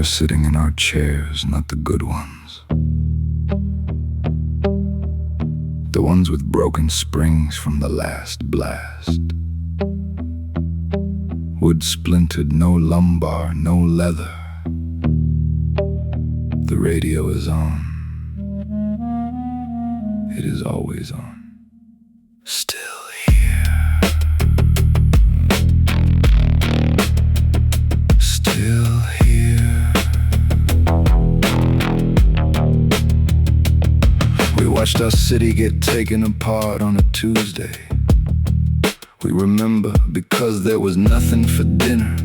are sitting in our chairs, not the good ones. The ones with broken springs from the last blast. Wood splintered, no lumbar, no leather. The radio is on. It is always on. Still here. Still here. We watched our city get taken apart on a Tuesday. We remember because there was nothing for dinner.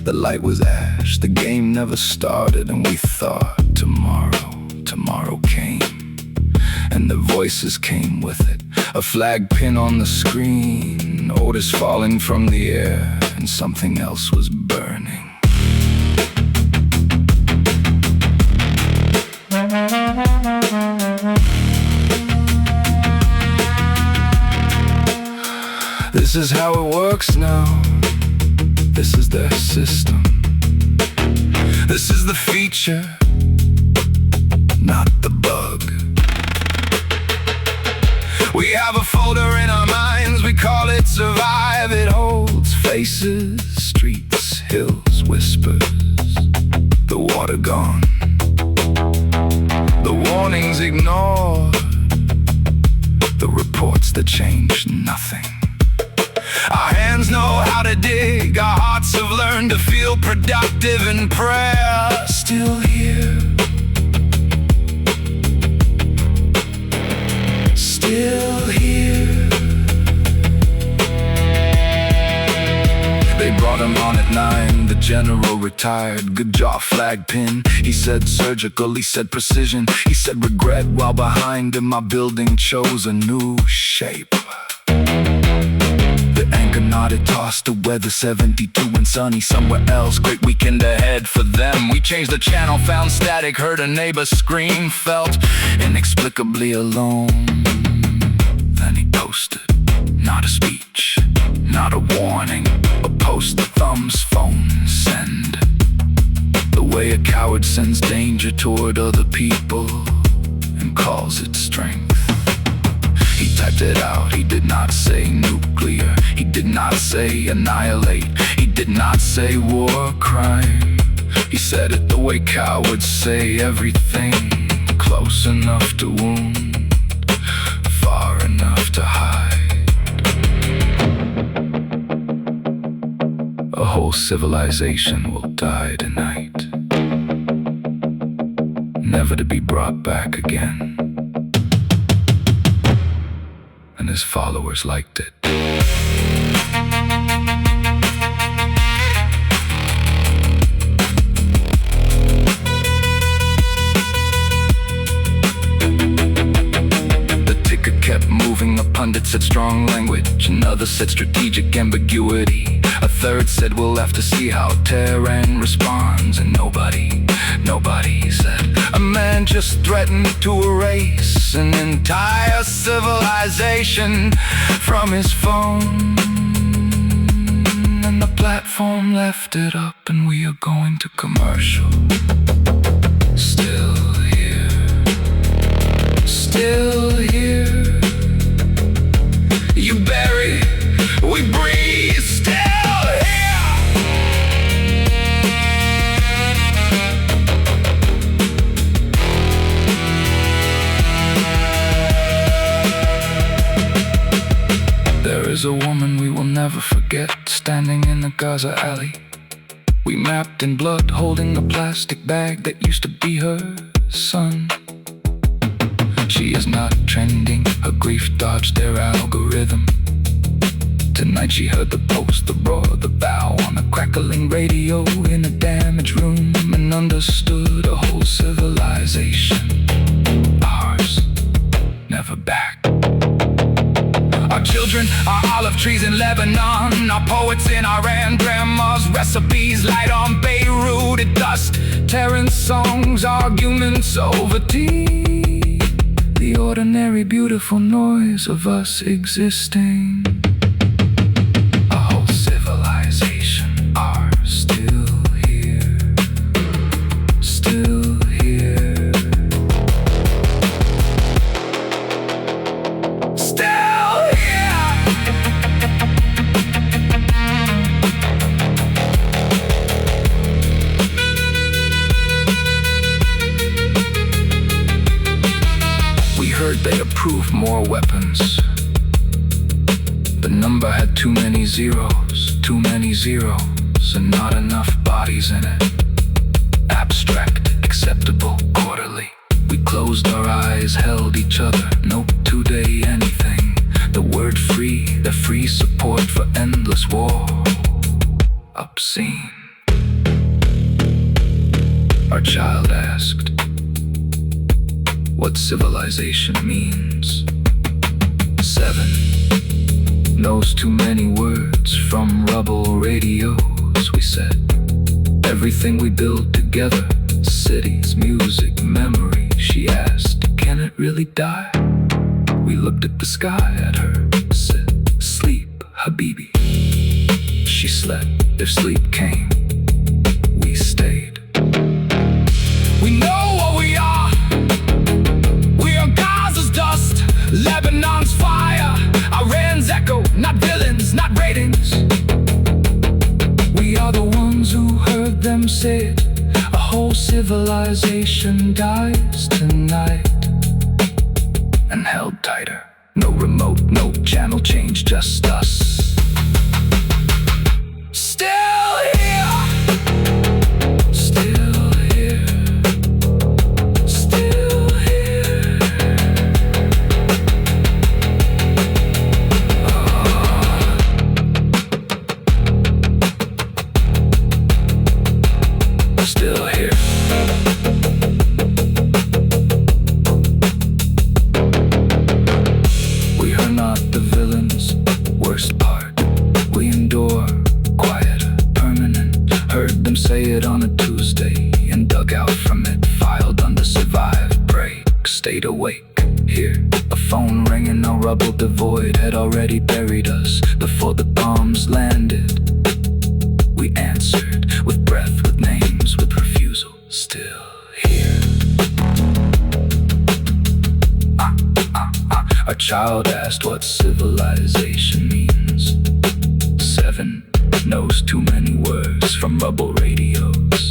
The light was ash, the game never started, and we thought tomorrow came. And the voices came with it. A flag pin on the screen, orders falling from the air, and something else was burning. This is how it works now. This is their system. This is the feature, not the bug. We have a folder in our minds, we call it Survive. It holds faces, streets, hills, whispers. The water gone, the warnings ignored, the reports that changed nothing. Our hands know how to dig, our hearts have learned to feel productive in prayer. Still here. Still here. They brought him on at 9, the general retired. Good jaw, flag pin. He said surgical, he said precision. He said regret, while behind him my building chose a new shape. The anchor nodded, tossed to weather 72 and sunny somewhere else. Great weekend ahead for them. We changed the channel, found static, heard a neighbor scream, felt inexplicably alone. Then he posted, not a speech, not a warning, a post, the thumbs, phone, send. The way a coward sends danger toward other people and calls it strength. He typed it out, he did not say nuclear, he did not say annihilate, he did not say war crime. He said it the way cowards say everything, close enough to wound, far enough to hide. A whole civilization will die tonight, never to be brought back again. And his followers liked it. The ticker kept moving, a pundit said strong language, another said strategic ambiguity, a third said we'll have to see how Tehran responds, and nobody said. A man just threatened to erase an entire civilization from his phone, and the platform left it up, and we are going to commercial. Still here. Still here. You bury, we breathe. Still there's a woman we will never forget, standing in the Gaza alley. We mapped in blood, holding a plastic bag that used to be her son. She is not trending, her grief dodged their algorithm. Tonight she heard the post, the roar, the bow on a crackling radio in a damaged room, and understood a whole civilization, ours, never back. Our children are olive trees in Lebanon, our poets in Iran, grandma's recipes light on Beirut at dust, Terran songs, arguments over tea, the ordinary beautiful noise of us existing. A whole civilization are still here. prove more weapons. The number had too many zeros, and not enough bodies in it. Abstract, acceptable, quarterly. We closed our eyes, held each other. No today anything. The word free, the free support for endless war. Obscene. Our child asked what civilization means. 7 knows too many words from rubble radios. We said everything we build together, cities, music, memory. She asked, can it really die? We looked at the sky at her, said, sleep, Habibi. She slept. If sleep came, we stayed. We know what we are. We are Gaza's dust, Lebanon's fire, Iran's echo, not villains, not ratings. We are the ones who heard them say it. A whole civilization dies tonight. And held tighter. No remote, no channel change, just us. Still here. Still here. Still here. Still here. We are not the villains, worst part. We endure, quiet, permanent. Heard them say it on a Tuesday and dug out from it. Filed under survived, break, stayed awake. Here, a phone ringing, a rubble devoid had already buried us before the bombs landed. We answered with breath, with names, with refusal. Still here. Our child asked what civilization means. 7 knows too many words from rubble radios.